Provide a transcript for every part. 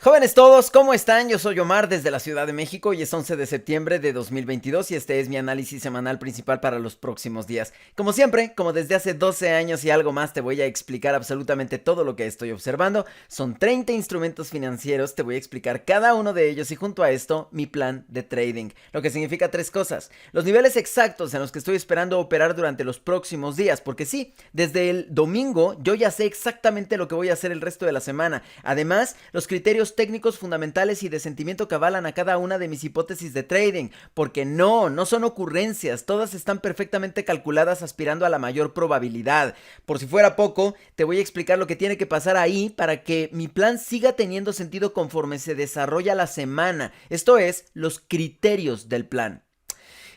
Jóvenes todos, ¿cómo están? Yo soy Omar desde la Ciudad de México y es 11 de septiembre de 2022 y este es mi análisis semanal principal para los próximos días. Como siempre, como desde hace 12 años y algo más, te voy a explicar absolutamente todo lo que estoy observando. Son 30 instrumentos financieros, te voy a explicar cada uno de ellos y junto a esto, mi plan de trading. Lo que significa tres cosas: los niveles exactos en los que estoy esperando operar durante los próximos días, porque sí, desde el domingo yo ya sé exactamente lo que voy a hacer el resto de la semana. Además, los criterios técnicos fundamentales y de sentimiento que avalan a cada una de mis hipótesis de trading, porque no son ocurrencias, todas están perfectamente calculadas aspirando a la mayor probabilidad. Por si fuera poco, te voy a explicar lo que tiene que pasar ahí para que mi plan siga teniendo sentido conforme se desarrolla la semana, esto es, los criterios del plan.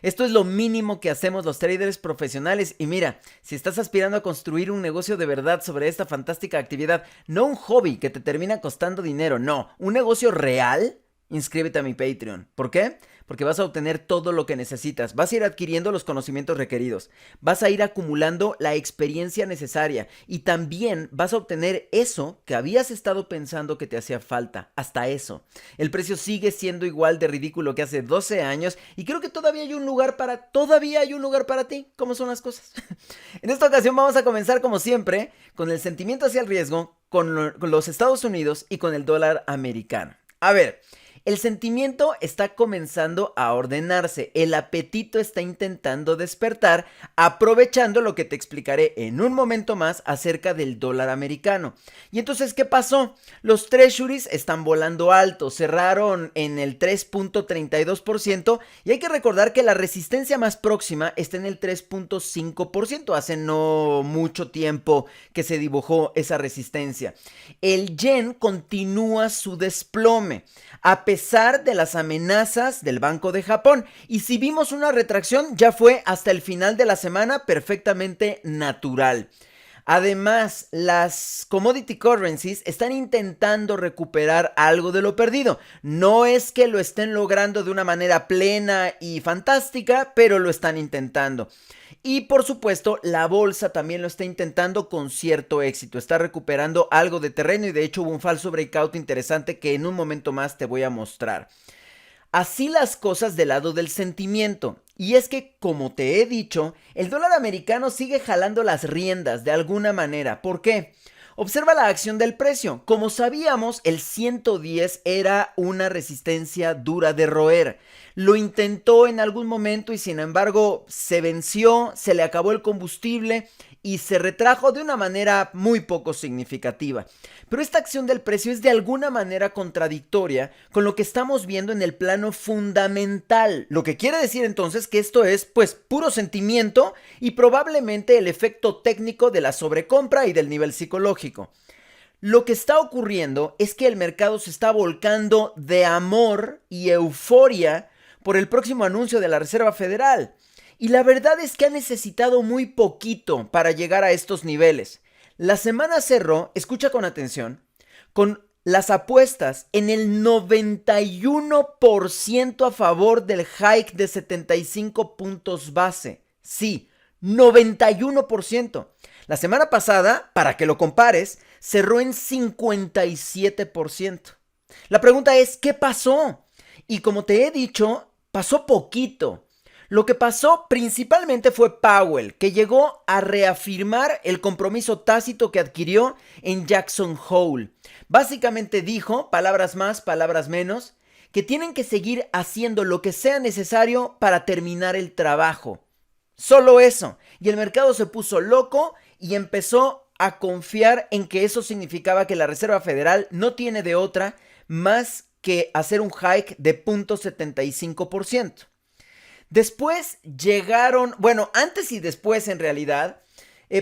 Esto es lo mínimo que hacemos los traders profesionales y mira, si estás aspirando a construir un negocio de verdad sobre esta fantástica actividad, no un hobby que te termina costando dinero, no, un negocio real, inscríbete a mi Patreon. ¿Por qué? Porque vas a obtener todo lo que necesitas, vas a ir adquiriendo los conocimientos requeridos, vas a ir acumulando la experiencia necesaria y también vas a obtener eso que habías estado pensando que te hacía falta, hasta eso. El precio sigue siendo igual de ridículo que hace 12 años y creo que todavía hay un lugar para ti. ¿Cómo son las cosas? En esta ocasión vamos a comenzar como siempre con el sentimiento hacia el riesgo, con los Estados Unidos y con el dólar americano. A ver, el sentimiento está comenzando a ordenarse, el apetito está intentando despertar, aprovechando lo que te explicaré en un momento más acerca del dólar americano. Y entonces, ¿qué pasó? Los treasuries están volando alto, cerraron en el 3.32% y hay que recordar que la resistencia más próxima está en el 3.5%, hace no mucho tiempo que se dibujó esa resistencia. El yen continúa su desplome a pesar de las amenazas del Banco de Japón. Y si vimos una retracción, ya fue hasta el final de la semana perfectamente natural. Además, las commodity currencies están intentando recuperar algo de lo perdido. No es que lo estén logrando de una manera plena y fantástica, pero lo están intentando. Y por supuesto, la bolsa también lo está intentando con cierto éxito. Está recuperando algo de terreno y de hecho hubo un falso breakout interesante que en un momento más te voy a mostrar. Así las cosas del lado del sentimiento. Y es que, como te he dicho, el dólar americano sigue jalando las riendas de alguna manera. ¿Por qué? Observa la acción del precio. Como sabíamos, el 110 era una resistencia dura de roer. Lo intentó en algún momento y sin embargo se venció, se le acabó el combustible y se retrajo de una manera muy poco significativa. Pero esta acción del precio es de alguna manera contradictoria con lo que estamos viendo en el plano fundamental. Lo que quiere decir entonces que esto es pues puro sentimiento y probablemente el efecto técnico de la sobrecompra y del nivel psicológico. Lo que está ocurriendo es que el mercado se está volcando de amor y euforia por el próximo anuncio de la Reserva Federal. Y la verdad es que ha necesitado muy poquito para llegar a estos niveles. La semana cerró, escucha con atención, con las apuestas en el 91% a favor del hike de 75 puntos base. Sí, 91%. La semana pasada, para que lo compares, cerró en 57%. La pregunta es, ¿qué pasó? Y como te he dicho, pasó poquito. Lo que pasó principalmente fue Powell, que llegó a reafirmar el compromiso tácito que adquirió en Jackson Hole. Básicamente dijo, palabras más, palabras menos, que tienen que seguir haciendo lo que sea necesario para terminar el trabajo. Solo eso. Y el mercado se puso loco y empezó a confiar en que eso significaba que la Reserva Federal no tiene de otra más que hacer un hike de 0.75%. Después llegaron, bueno, antes y después en realidad,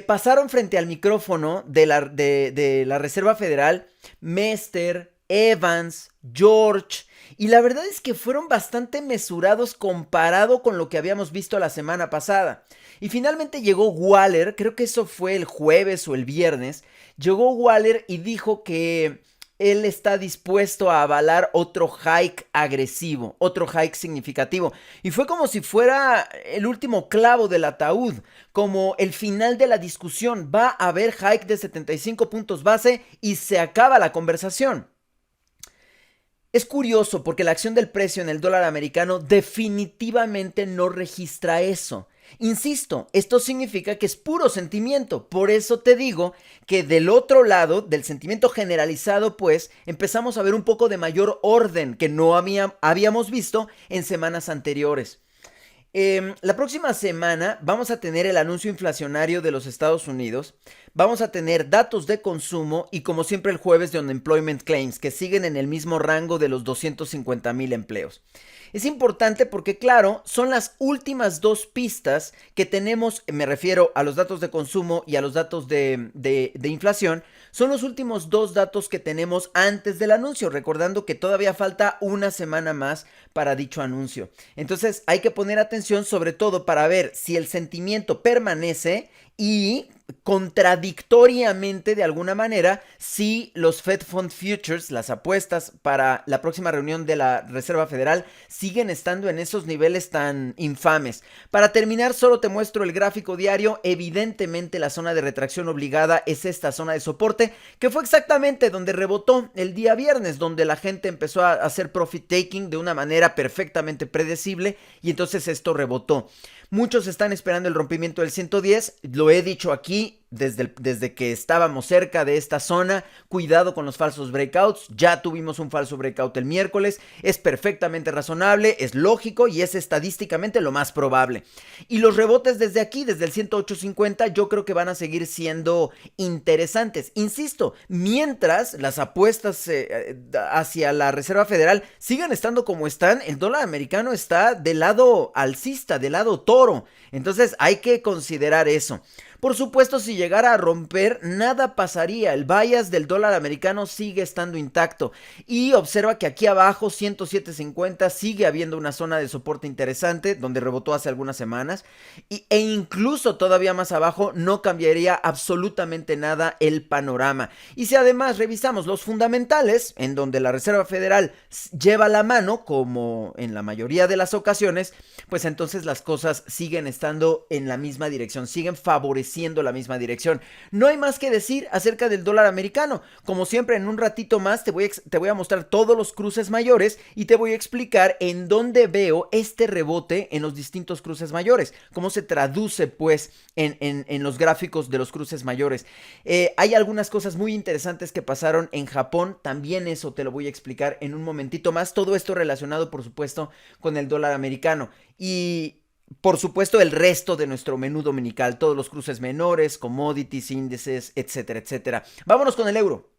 pasaron frente al micrófono de la Reserva Federal Mester, Evans, George, y la verdad es que fueron bastante mesurados comparado con lo que habíamos visto la semana pasada. Y finalmente llegó Waller, creo que eso fue el jueves o el viernes, llegó Waller y dijo que él está dispuesto a avalar otro hike agresivo, otro hike significativo. Y fue como si fuera el último clavo del ataúd, como el final de la discusión. Va a haber hike de 75 puntos base y se acaba la conversación. Es curioso porque la acción del precio en el dólar americano definitivamente no registra eso. Insisto, esto significa que es puro sentimiento. Por eso te digo que del otro lado, del sentimiento generalizado, pues empezamos a ver un poco de mayor orden que no habíamos visto en semanas anteriores. La próxima semana vamos a tener el anuncio inflacionario de los Estados Unidos, vamos a tener datos de consumo y como siempre el jueves de Unemployment Claims, que siguen en el mismo rango de los 250,000 empleos. Es importante porque, claro, son las últimas dos pistas que tenemos, me refiero a los datos de consumo y a los datos de inflación, son los últimos dos datos que tenemos antes del anuncio, recordando que todavía falta una semana más para dicho anuncio. Entonces hay que poner atención sobre todo para ver si el sentimiento permanece y contradictoriamente de alguna manera si los Fed Fund Futures, las apuestas para la próxima reunión de la Reserva Federal, siguen estando en esos niveles tan infames. Para terminar, solo te muestro el gráfico diario. Evidentemente la zona de retracción obligada es esta zona de soporte, que fue exactamente donde rebotó el día viernes, donde la gente empezó a hacer profit taking de una manera perfectamente predecible y entonces esto rebotó. Muchos están esperando el rompimiento del 110, lo he dicho aquí desde que estábamos cerca de esta zona. Cuidado con los falsos breakouts, ya tuvimos un falso breakout el miércoles, es perfectamente razonable, es lógico y es estadísticamente lo más probable. Y los rebotes desde aquí, desde el 108.50, yo creo que van a seguir siendo interesantes. Insisto, mientras las apuestas hacia la Reserva Federal sigan estando como están, el dólar americano está del lado alcista, del lado toro. Entonces hay que considerar eso. Por supuesto, si llegara a romper, nada pasaría. El bias del dólar americano sigue estando intacto. Y observa que aquí abajo, 107.50, sigue habiendo una zona de soporte interesante, donde rebotó hace algunas semanas. E incluso todavía más abajo, no cambiaría absolutamente nada el panorama. Y si además revisamos los fundamentales, en donde la Reserva Federal lleva la mano, como en la mayoría de las ocasiones, pues entonces las cosas siguen estando en la misma dirección, siguen favoreciendo la misma dirección. No hay más que decir acerca del dólar americano. Como siempre, en un ratito más te voy a mostrar todos los cruces mayores y te voy a explicar en dónde veo este rebote en los distintos cruces mayores, cómo se traduce pues en los gráficos de los cruces mayores. Hay algunas cosas muy interesantes que pasaron en Japón, también eso te lo voy a explicar en un momentito más. Todo esto relacionado por supuesto con el dólar americano y por supuesto el resto de nuestro menú dominical, todos los cruces menores, commodities, índices, etcétera, etcétera. Vámonos con el euro.